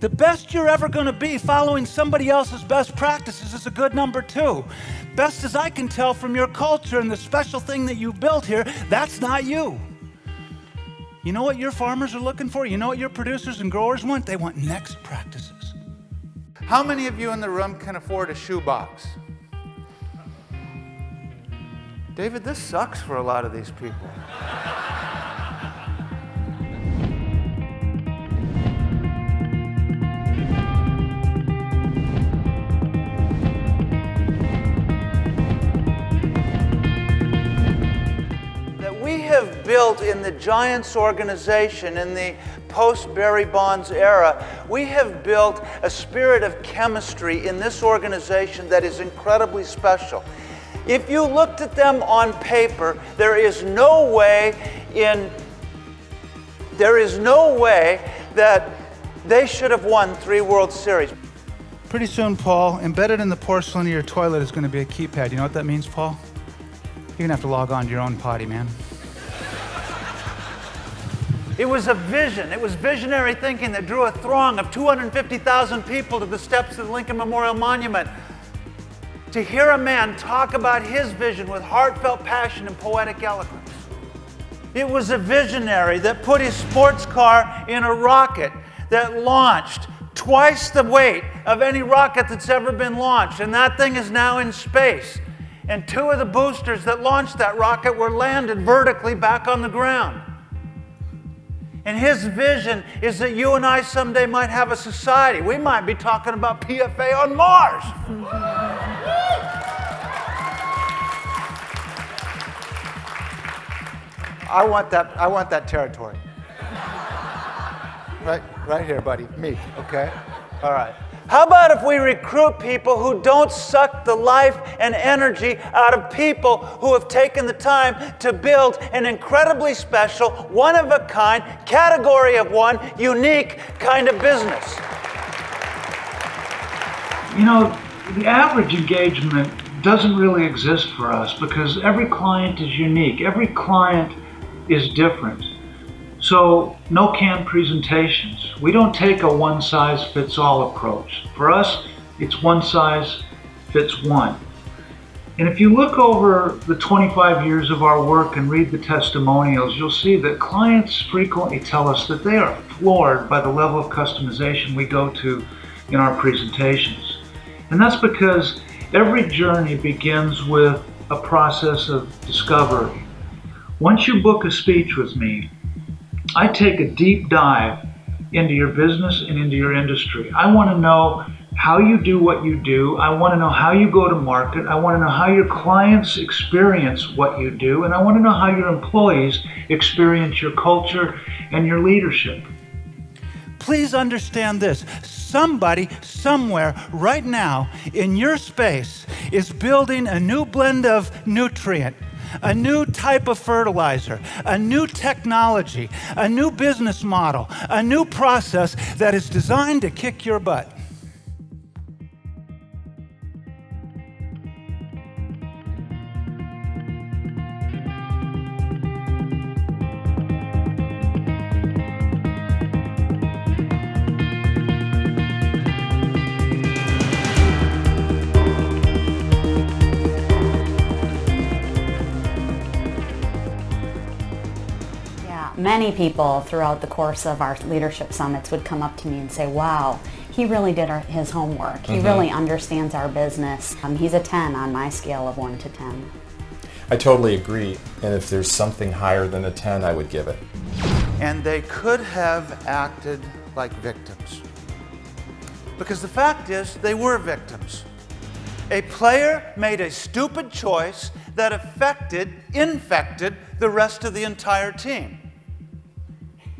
The best you're ever going to be following somebody else's best practices is a good number 2. Best as I can tell from your culture and the special thing that you built here, that's not you. You know what your farmers are looking for? You know what your producers and growers want? They want next practices. How many of you in the room can afford a shoebox? David, this sucks for a lot of these people. We have built in the Giants organization, in the post-Barry Bonds era, we have built a spirit of chemistry in this organization that is incredibly special. If you looked at them on paper, there is no way that they should have won 3 World Series. Pretty soon, Paul, embedded in the porcelain of your toilet is going to be a keypad. You know what that means, Paul? You're going to have to log on to your own potty, man. It was a vision. It was visionary thinking that drew a throng of 250,000 people to the steps of the Lincoln Memorial Monument to hear a man talk about his vision with heartfelt passion and poetic eloquence. It was a visionary that put his sports car in a rocket that launched twice the weight of any rocket that's ever been launched, and that thing is now in space. And 2 of the boosters that launched that rocket were landed vertically back on the ground. And his vision is that you and I someday might have a society. We might be talking about PFA on Mars. I want that territory. Right here, buddy. Me, okay? All right. How about if we recruit people who don't suck the life and energy out of people who have taken the time to build an incredibly special, one-of-a-kind, category of one, unique kind of business? You know, the average engagement doesn't really exist for us because every client is unique. Every client is different. So, no canned presentations. We don't take a one-size-fits-all approach. For us, it's one size fits one. And if you look over the 25 years of our work and read the testimonials, you'll see that clients frequently tell us that they are floored by the level of customization we go to in our presentations. And that's because every journey begins with a process of discovery. Once you book a speech with me, I take a deep dive into your business and into your industry. I want to know how you do what you do. I want to know how you go to market. I want to know how your clients experience what you do. And I want to know how your employees experience your culture and your leadership. Please understand this. Somebody, somewhere, right now, in your space, is building a new blend of nutrient, a new type of fertilizer, a new technology, a new business model, a new process that is designed to kick your butt. Many people throughout the course of our leadership summits would come up to me and say, wow, he really did his homework. He really understands our business. He's a 10 on my scale of 1 to 10. I totally agree. And if there's something higher than a 10, I would give it. And they could have acted like victims. Because the fact is, they were victims. A player made a stupid choice that infected the rest of the entire team.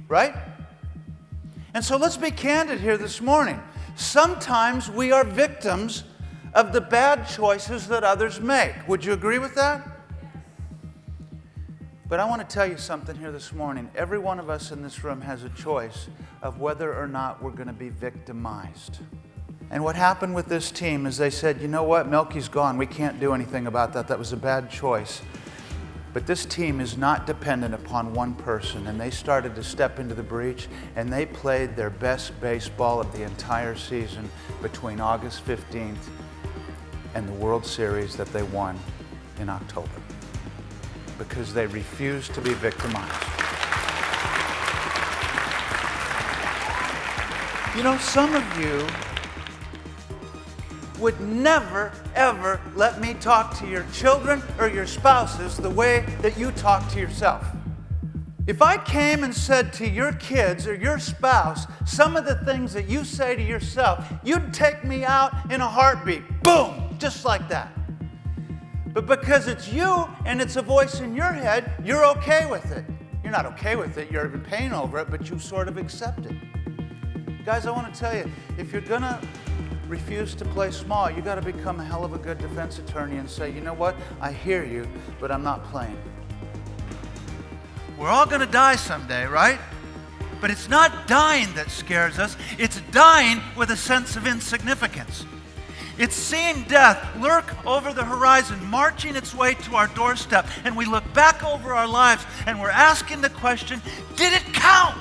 Right? And so let's be candid here this morning. Sometimes we are victims of the bad choices that others make. Would you agree with that? But I want to tell you something here this morning. Every one of us in this room has a choice of whether or not we're going to be victimized. And what happened with this team is they said, you know what, Melky's gone. We can't do anything about that. That was a bad choice. But this team is not dependent upon one person, and they started to step into the breach, and they played their best baseball of the entire season between August 15th and the World Series that they won in October, because they refused to be victimized. You know, some of you would never, ever let me talk to your children or your spouses the way that you talk to yourself. If I came and said to your kids or your spouse some of the things that you say to yourself, you'd take me out in a heartbeat. Boom! Just like that. But because it's you and it's a voice in your head, you're okay with it. You're not okay with it, you're in pain over it, but you sort of accept it. Guys, I want to tell you, if you're going to refuse to play small, you got to become a hell of a good defense attorney and say, you know what, I hear you, but I'm not playing. We're all going to die someday, right? But it's not dying that scares us, it's dying with a sense of insignificance. It's seeing death lurk over the horizon, marching its way to our doorstep, and we look back over our lives and we're asking the question, did it count?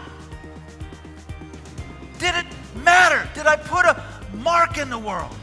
Did it matter? Did I put a mark in the world?